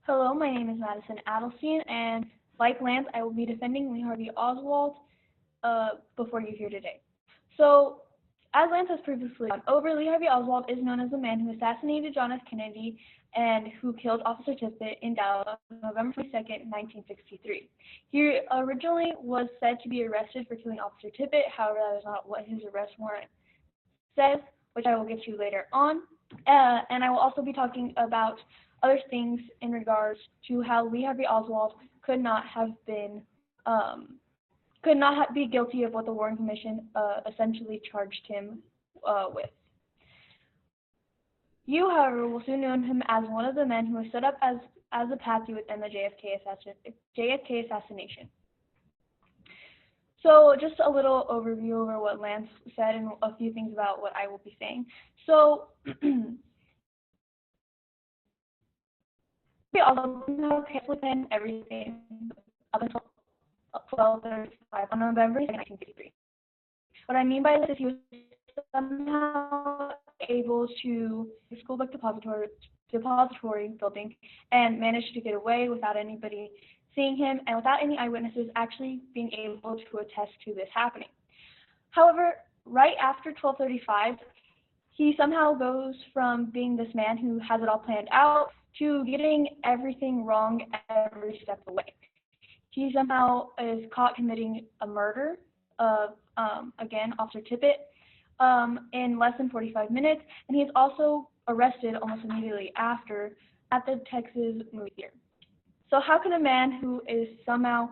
Hello, my name is Madison Adelstein, and like Lance, I will be defending Lee Harvey Oswald before you here today. So, as Lance has previously gone over, Lee Harvey Oswald is known as the man who assassinated John F. Kennedy and who killed Officer Tippit in Dallas on November 22nd, 1963. He originally was said to be arrested for killing Officer Tippit, however, that is not what his arrest warrant says, which I will get to later on. And I will also be talking about other things in regards to how Lee Harvey Oswald could not have been, be guilty of what the Warren Commission essentially charged him with. You, however, will soon know him as one of the men who stood up as a patsy within the JFK assassination. So just a little overview over what Lance said and a few things about what I will be saying. So we also carefully planned everything up until 12:35 on November 2nd, 1963. What I mean by this is he was somehow able to the school book depository building and managed to get away without anybody seeing him and without any eyewitnesses actually being able to attest to this happening. However, right after 12:35, he somehow goes from being this man who has it all planned out to getting everything wrong every step of the way. He somehow is caught committing a murder of, again, Officer Tippit in less than 45 minutes, and he is also arrested almost immediately after at the Texas movie theater. So how can a man who is somehow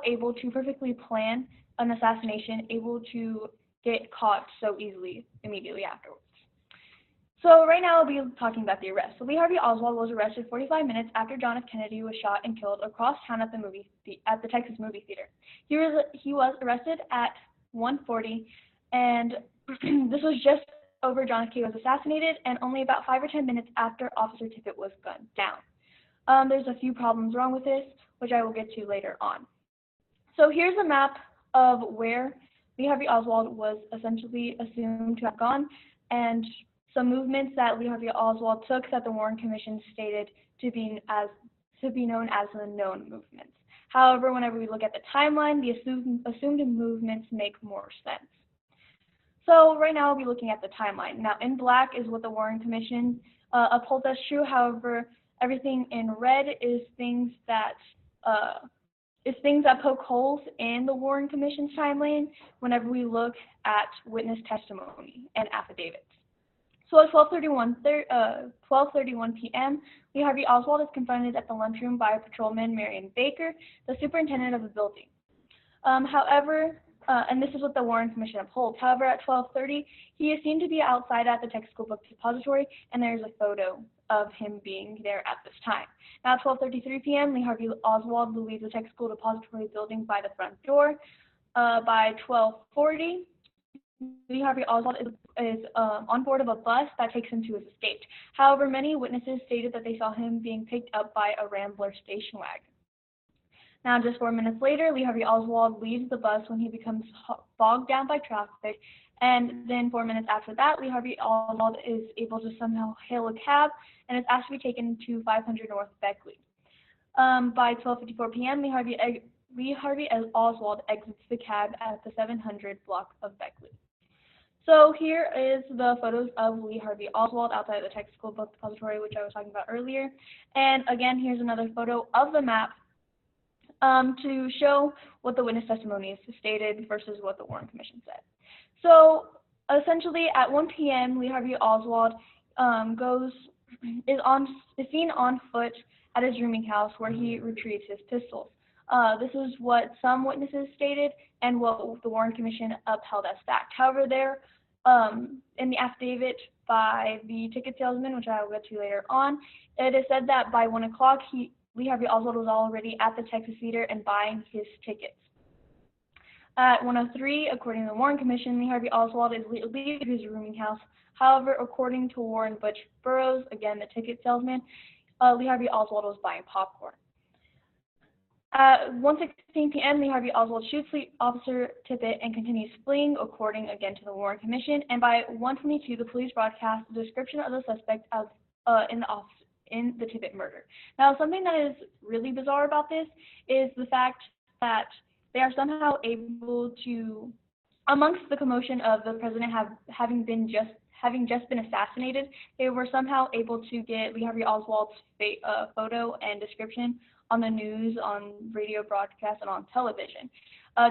able to perfectly plan an assassination able to get caught so easily immediately afterwards? So right now I'll be talking about the arrest. So Lee Harvey Oswald was arrested 45 minutes after John F. Kennedy was shot and killed across town at the Texas movie theater. He was arrested at 1:40, and this was just over John F. Kennedy was assassinated, and only about 5 or 10 minutes after Officer Tippit was gunned down. There's a few problems wrong with this, which I will get to later on. So here's a map of where Lee Harvey Oswald was essentially assumed to have gone, and some movements that Lee Harvey Oswald took that the Warren Commission stated to be known as the known movements. However, whenever we look at the timeline, the assumed movements make more sense. So right now I'll be looking at the timeline. Now in black is what the Warren Commission upholds as true. However, everything in red is things that poke holes in the Warren Commission's timeline whenever we look at witness testimony and affidavits. So at 12:31 p.m., Lee Harvey Oswald is confronted at the lunchroom by patrolman Marion Baker, the superintendent of the building. And this is what the Warren Commission upholds. However, at 12:30, he is seen to be outside at the Texas School Book Depository, and there's a photo of him being there at this time. Now at 12:33 p.m., Lee Harvey Oswald leaves the Texas School Depository building by the front door. By 12:40, Lee Harvey Oswald is on board of a bus that takes him to his estate. However, many witnesses stated that they saw him being picked up by a Rambler station wagon. Now, just 4 minutes later, Lee Harvey Oswald leaves the bus when he becomes bogged down by traffic, and then 4 minutes after that, Lee Harvey Oswald is able to somehow hail a cab and is asked to be taken to 500 North Beckley. By 12:54 p.m., Lee Harvey Oswald exits the cab at the 700 block of Beckley. So here is the photos of Lee Harvey Oswald outside the Texas School Book Depository, which I was talking about earlier. And again, here's another photo of the map to show what the witness testimonies stated versus what the Warren Commission said. So essentially, at 1 p.m., Lee Harvey Oswald is seen on foot at his rooming house where he retrieves his pistols. This is what some witnesses stated and what the Warren Commission upheld as fact. However, there in the affidavit by the ticket salesman, which I will get to later on, it is said that by 1 o'clock, Lee Harvey Oswald was already at the Texas Theater and buying his tickets. At 1:03, according to the Warren Commission, Lee Harvey Oswald is leaving his rooming house. However, according to Warren Butch Burroughs, again the ticket salesman, Lee Harvey Oswald was buying popcorn. At 1:16 p.m., Lee Harvey Oswald shoots Officer Tippit and continues fleeing, according again to the Warren Commission. And by 1:22, the police broadcast the description of the suspect in the in the Tippit murder. Now, something that is really bizarre about this is the fact that they are somehow able to, amongst the commotion of the president having just been assassinated, they were somehow able to get Lee Harvey Oswald's photo and description on the news, on radio broadcasts, and on television,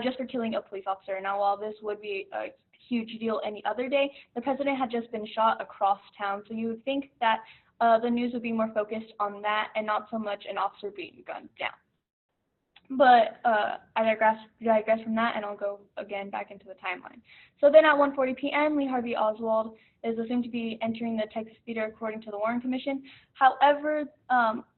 just for killing a police officer. Now, while this would be a huge deal any other day, the president had just been shot across town, so you would think that the news would be more focused on that and not so much an officer being gunned down. But I digress from that, and I'll go again back into the timeline. So then at 1:40 p.m., Lee Harvey Oswald is assumed to be entering the Texas Theater according to the Warren Commission. However,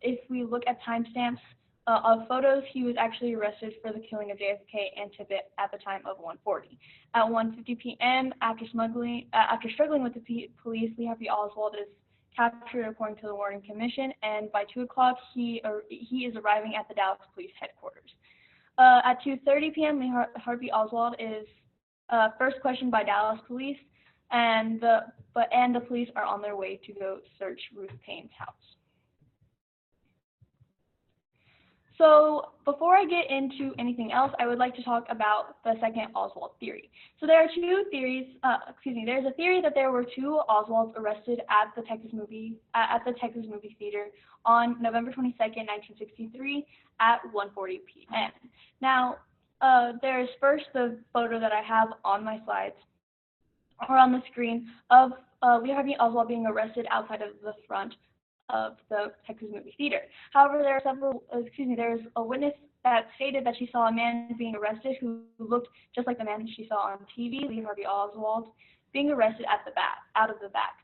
if we look at timestamps of photos, he was actually arrested for the killing of JFK and Tippit at the time of 1:40. At 1:50 p.m., after struggling with the police, Lee Harvey Oswald is captured according to the Warren Commission, and by 2 o'clock, he is arriving at the Dallas Police Headquarters. At 2:30 p.m., Lee Harvey Oswald is first questioned by Dallas Police, and the police are on their way to go search Ruth Payne's house. So before I get into anything else, I would like to talk about the second Oswald theory. So there are two theories. There's a theory that there were two Oswalds arrested at the Texas movie theater on November 22nd, 1963, at 1:40 p.m. Now, there's first the photo that I have on my slides or on the screen of Lee Harvey Oswald being arrested outside of the front of the Texas movie theater. However, there's a witness that stated that she saw a man being arrested who looked just like the man she saw on TV, Lee Harvey Oswald, being arrested out of the back.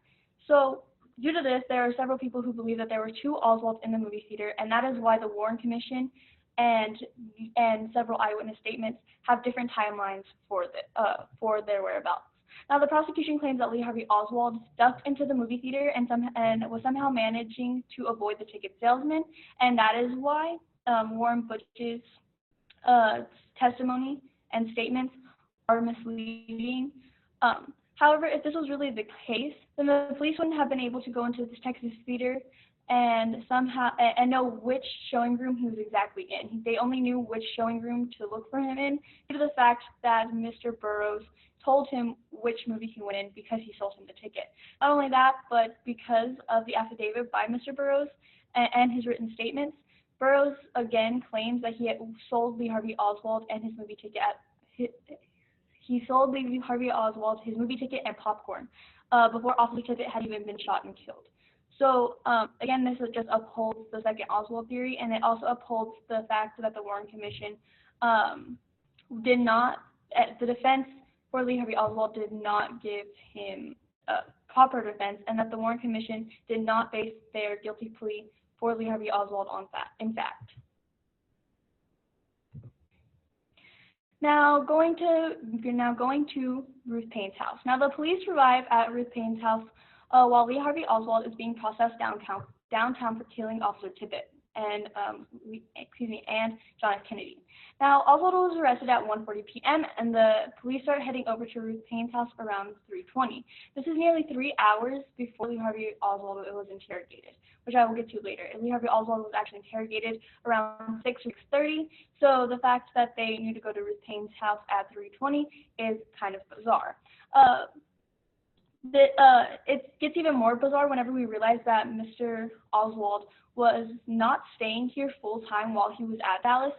So due to this, there are several people who believe that there were two Oswalds in the movie theater, and that is why the Warren Commission and several eyewitness statements have different timelines for their whereabouts. Now, the prosecution claims that Lee Harvey Oswald ducked into the movie theater and was somehow managing to avoid the ticket salesman, and that is why Warren Butch's testimony and statements are misleading. However, if this was really the case, then the police wouldn't have been able to go into this Texas theater and know which showing room he was exactly in. They only knew which showing room to look for him in due to the fact that Mr. Burroughs told him which movie he went in because he sold him the ticket. Not only that, but because of the affidavit by Mr. Burroughs and his written statements, Burroughs again claims that he had sold Lee Harvey Oswald and his movie ticket he sold Lee Harvey Oswald his movie ticket and popcorn before Officer Tippit had even been shot and killed. So again, this just upholds the second Oswald theory, and it also upholds the fact that the Warren Commission did not, the defense for Lee Harvey Oswald did not give him proper defense, and that the Warren Commission did not base their guilty plea for Lee Harvey Oswald on in fact. Now going to Ruth Payne's house. Now the police arrive at Ruth Payne's house while Lee Harvey Oswald is being processed downtown for killing Officer Tippit and John F. Kennedy. Now, Oswald was arrested at 1:40 p.m. and the police start heading over to Ruth Payne's house around 3:20. This is nearly 3 hours before Lee Harvey Oswald was interrogated, which I will get to later. Lee Harvey Oswald was actually interrogated around 6:30, so the fact that they knew to go to Ruth Payne's house at 3:20 is kind of bizarre. It gets even more bizarre whenever we realize that Mr. Oswald was not staying here full time while he was at Dallas.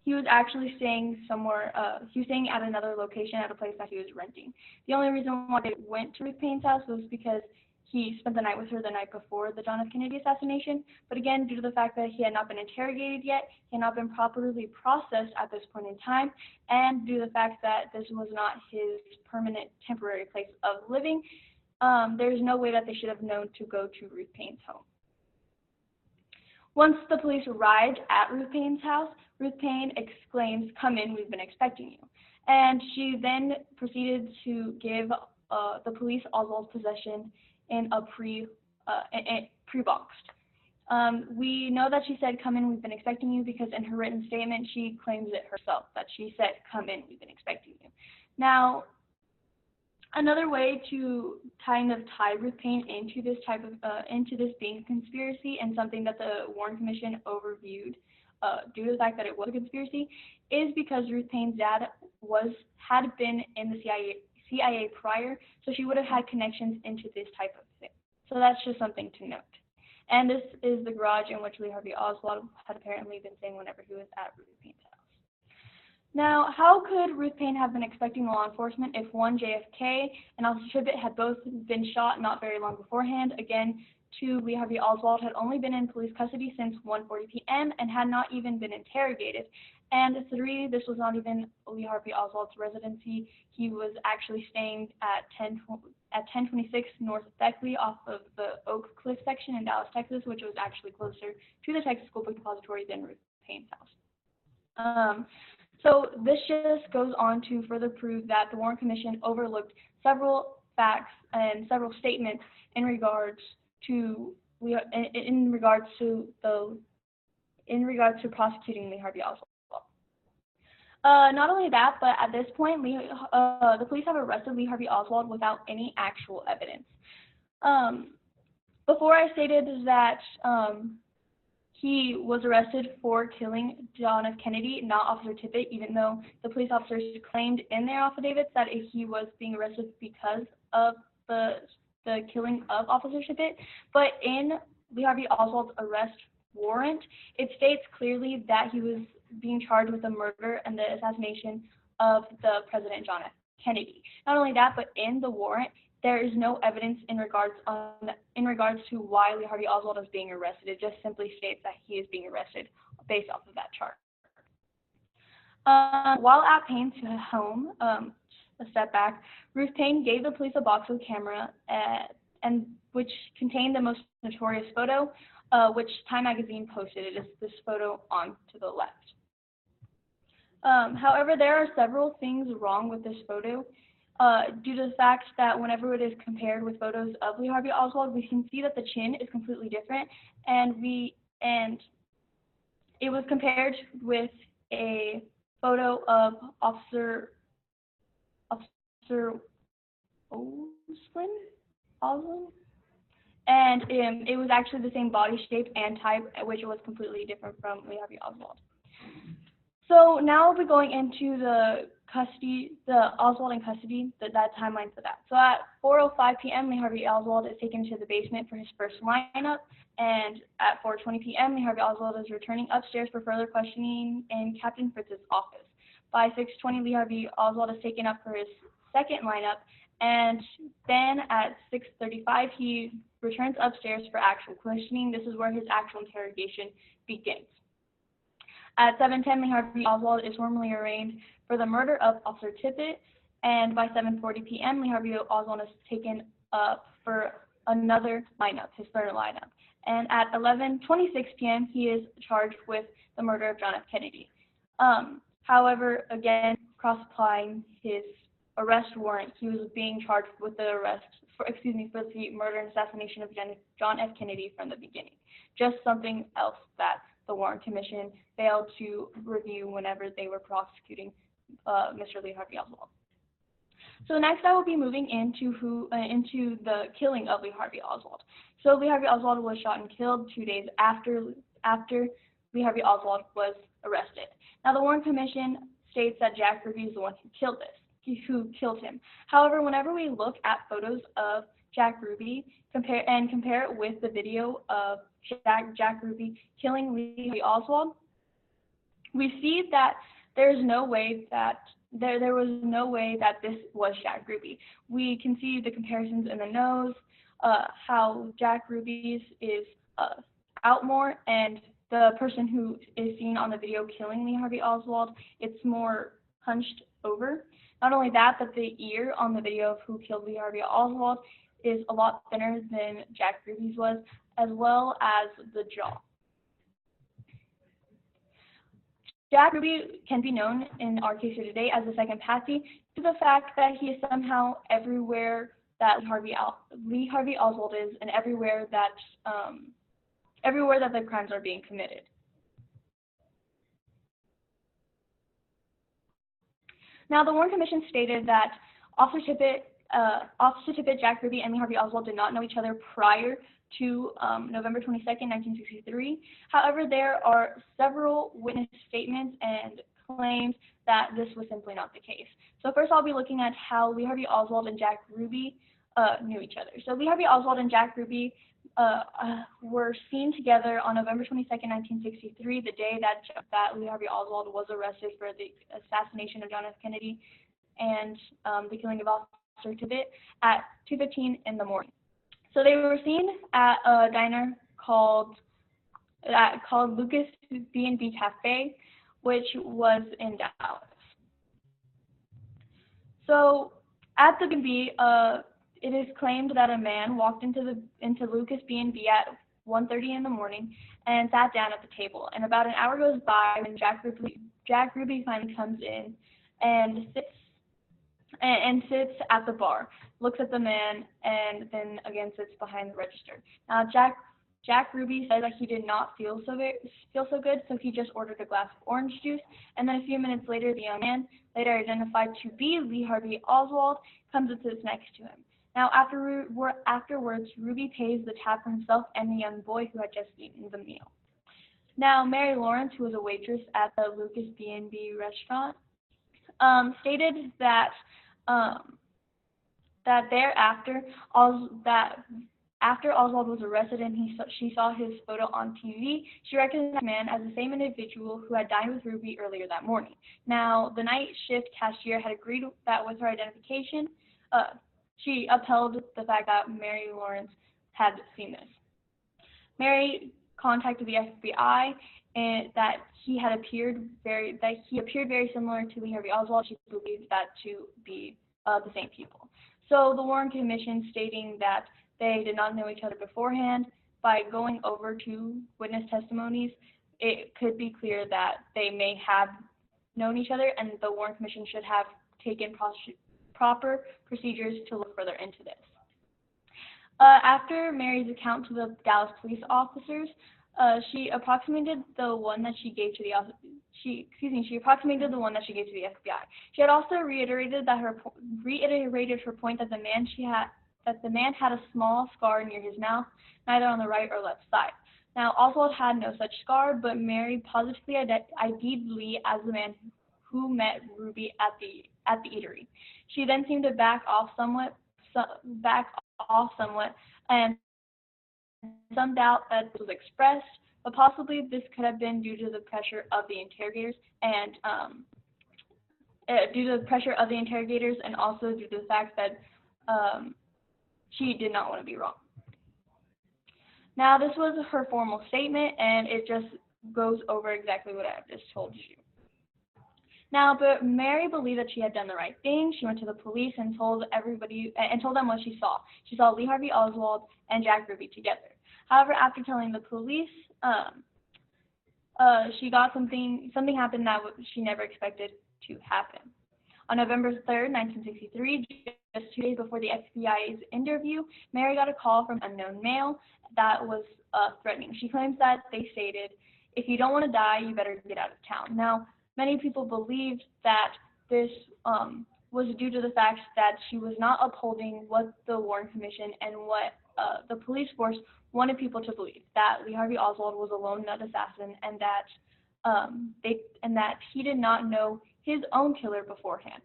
He was actually staying somewhere, he was staying at another location at a place that he was renting. The only reason why they went to Ruth Payne's house was because he spent the night with her the night before the John F. Kennedy assassination. But again, due to the fact that he had not been interrogated yet, he had not been properly processed at this point in time, and due to the fact that this was not his permanent temporary place of living, there's no way that they should have known to go to Ruth Payne's home. Once the police arrived at Ruth Payne's house, Ruth Payne exclaims, "Come in, we've been expecting you." And she then proceeded to give the police Oswald's possession in a pre-boxed. We know that she said, "Come in, we've been expecting you," because in her written statement, she claims it herself, that she said, "Come in, we've been expecting you." Now, Another way to kind of tie Ruth Payne into this into this being a conspiracy and something that the Warren Commission overviewed due to the fact that it was a conspiracy is because Ruth Payne's dad had been in the CIA prior, so she would have had connections into this type of thing. So that's just something to note. And this is the garage in which Lee Harvey Oswald had apparently been staying whenever he was at Ruth Payne's house. Now, how could Ruth Payne have been expecting law enforcement if one, JFK, and Officer Tippit had both been shot not very long beforehand? Again, two, Lee Harvey Oswald had only been in police custody since 1:40 p.m. and had not even been interrogated. And three, this was not even Lee Harvey Oswald's residency. He was actually staying at 1026 North Beckley off of the Oak Cliff section in Dallas, Texas, which was actually closer to the Texas School Book Depository than Ruth Payne's house. So this just goes on to further prove that the Warren Commission overlooked several facts and several statements in regards to prosecuting Lee Harvey Oswald. Not only that, but at this point, the police have arrested Lee Harvey Oswald without any actual evidence. Before I stated that he was arrested for killing John F. Kennedy, not Officer Tippit, even though the police officers claimed in their affidavits that he was being arrested because of the killing of Officer Tippit. But in Lee Harvey Oswald's arrest warrant, it states clearly that he was being charged with the murder and the assassination of the President John F. Kennedy. Not only that, but in the warrant, there is no evidence in regards to why Lee Harvey Oswald is being arrested. It just simply states that he is being arrested based off of that charge. While at Payne's home, a step back, Ruth Payne gave the police a box with camera, and which contained the most notorious photo, which Time magazine posted. It is this photo on to the left. However, there are several things wrong with this photo. Due to the fact that whenever it is compared with photos of Lee Harvey Oswald, we can see that the chin is completely different, and it was compared with a photo of Officer Oswald, and it was actually the same body shape and type, which was completely different from Lee Harvey Oswald. So now we're going into the Oswald in custody, that timeline for that. So at 4:05 p.m., Lee Harvey Oswald is taken to the basement for his first lineup, and at 4:20 p.m., Lee Harvey Oswald is returning upstairs for further questioning in Captain Fritz's office. By 6:20, Lee Harvey Oswald is taken up for his second lineup, and then at 6:35, he returns upstairs for actual questioning. This is where his actual interrogation begins. At 7:10, Lee Harvey Oswald is formally arraigned for the murder of Officer Tippit, and by 7:40 p.m., Lee Harvey Oswald is taken up for another lineup, his third lineup. And at 11:26 p.m., he is charged with the murder of John F. Kennedy. However, again, cross-applying his arrest warrant, he was being charged with the for the murder and assassination of John F. Kennedy from the beginning. Just something else that the Warren Commission failed to review whenever they were prosecuting Mr. Lee Harvey Oswald. So next I will be moving into the killing of Lee Harvey Oswald. So Lee Harvey Oswald was shot and killed 2 days after Lee Harvey Oswald was arrested. Now the Warren Commission states that Jack Ruby is the one who killed him. However, whenever we look at photos of Jack Ruby, compare it with the video of Jack Ruby killing Lee Harvey Oswald, we see that there was no way that this was Jack Ruby. We can see the comparisons in the nose, how Jack Ruby's is out more, and the person who is seen on the video killing Lee Harvey Oswald, it's more hunched over. Not only that, but the ear on the video of who killed Lee Harvey Oswald is a lot thinner than Jack Ruby's was, as well as the jaw. Jack Ruby can be known in our case here today as the second Patsy, to the fact that he is somehow everywhere that Lee Harvey Oswald is, and everywhere that the crimes are being committed. Now, the Warren Commission stated that Officer Tippit Officer Tippit, Jack Ruby, and Lee Harvey Oswald did not know each other prior to November 22nd, 1963. However, there are several witness statements and claims that this was simply not the case. So first I'll be looking at how Lee Harvey Oswald and Jack Ruby knew each other. So Lee Harvey Oswald and Jack Ruby were seen together on November 22nd, 1963, the day that Lee Harvey Oswald was arrested for the assassination of John F. Kennedy and the killing of Officer Tippit at 2:15 in the morning. So they were seen at a diner called Lucas B&B Cafe, which was in Dallas. So at the B&B, it is claimed that a man walked into Lucas B&B at 1:30 in the morning and sat down at the table. And about an hour goes by when Jack Ruby finally comes in and sits at the bar, looks at the man, and then again sits behind the register. Now Jack Ruby said that he did not feel so good, so he just ordered a glass of orange juice. And then a few minutes later, the young man, later identified to be Lee Harvey Oswald, comes and sits next to him. Now, afterwards, Ruby pays the tab for himself and the young boy who had just eaten the meal. Now, Mary Lawrence, who was a waitress at the Lucas B&B restaurant, stated that after Oswald was arrested and she saw his photo on TV, she recognized the man as the same individual who had dined with Ruby earlier that morning. Now, the night shift cashier had agreed that with her identification, she upheld the fact that Mary Lawrence had seen this. Mary contacted the FBI and that he appeared very similar to Lee Harvey Oswald. She believed that to be the same people. So the Warren Commission, stating that they did not know each other beforehand, by going over to witness testimonies, it could be clear that they may have known each other, and the Warren Commission should have taken proper procedures to look further into this. After Mary's account to the Dallas police officers, she approximated the one that she gave to the FBI. She had also reiterated her point that the man had a small scar near his mouth, neither on the right or left side. Now, Oswald had no such scar, but Mary positively ID'd Lee as the man who met Ruby at the eatery. She then seemed to back off somewhat, and some doubt that this was expressed, but possibly this could have been due to the pressure of the interrogators and also due to the fact that she did not want to be wrong. Now, this was her formal statement, and it just goes over exactly what I've just told you. Now, but Mary believed that she had done the right thing. She went to the police and told them what she saw. She saw Lee Harvey Oswald and Jack Ruby together. However, after telling the police, she got something happened that she never expected to happen. On November 3rd, 1963, just 2 days before the FBI's interview, Mary got a call from an unknown male that was threatening. She claims that they stated, "If you don't want to die, you better get out of town." Now, many people believed that this was due to the fact that she was not upholding what the Warren Commission and what the police force wanted people to believe, that Lee Harvey Oswald was a lone nut assassin, and that he did not know his own killer beforehand.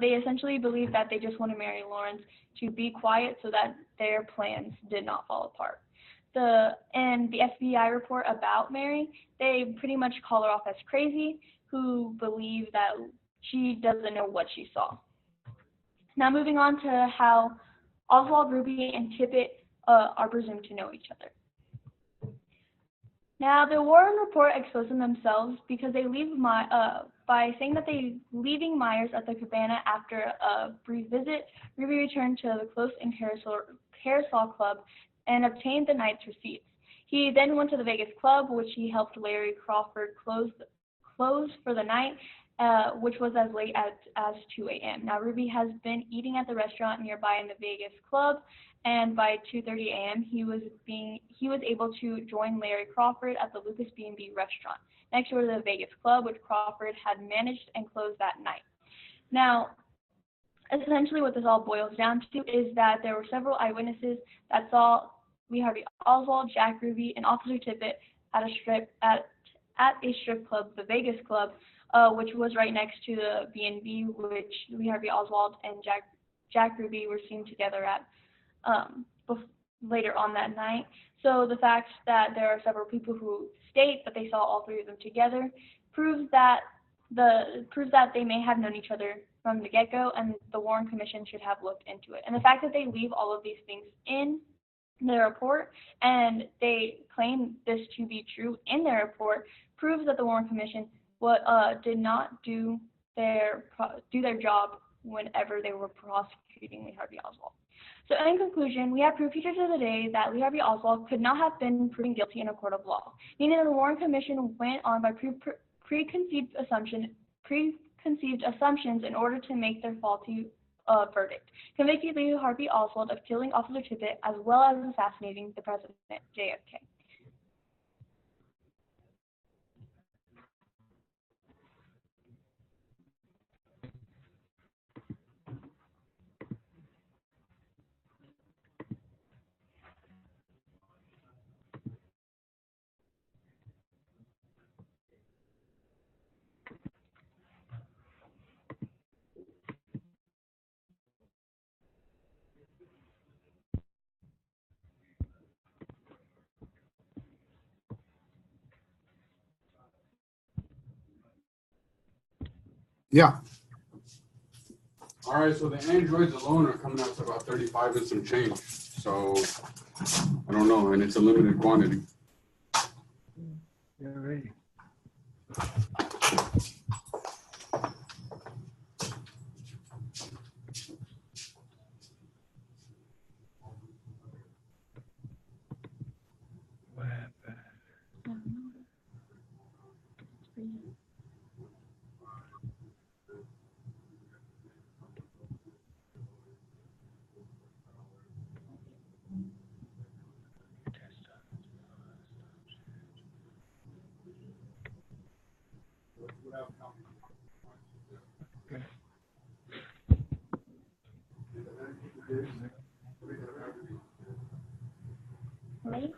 They essentially believed that they just wanted Mary Lawrence to be quiet so that their plans did not fall apart. And the FBI report about Mary, they pretty much call her off as crazy, who believe that she doesn't know what she saw. Now, moving on to how Oswald, Ruby, and Tippit are presumed to know each other. Now, the Warren report exposes themselves because they by saying that they leaving Myers at the cabana after a brief visit. Ruby returned to the Close and Carousel Club and obtained the night's receipts. He then went to the Vegas Club, which he helped Larry Crawford close for the night, which was as late as 2 a.m. Now, Ruby has been eating at the restaurant nearby in the Vegas Club, and by 2:30 a.m. he was able to join Larry Crawford at the Lucas B&B restaurant next door to the Vegas Club, which Crawford had managed and closed that night. Now, Essentially, what this all boils down to is that there were several eyewitnesses that saw Lee Harvey Oswald, Jack Ruby, and Officer Tippit at a strip club, the Vegas Club, which was right next to the B&B, which Lee Harvey Oswald and Jack Ruby were seen together at later on that night. So the fact that there are several people who state that they saw all three of them together proves that they may have known each other from the get-go, and the Warren Commission should have looked into it. And the fact that they leave all of these things in their report and they claim this to be true in their report proves that the Warren Commission did not do their job whenever they were prosecuting Lee Harvey Oswald. So in conclusion, we have proof here to the day that Lee Harvey Oswald could not have been proven guilty in a court of law, meaning that the Warren Commission went on by preconceived assumptions in order to make their faulty verdict, convicting Lee Harvey Oswald of killing Officer Tippit as well as assassinating the President, JFK. Yeah. All right, so the Androids alone are coming out to about 35 and some change. So I don't know, and it's a limited quantity. Yeah, right. Ready?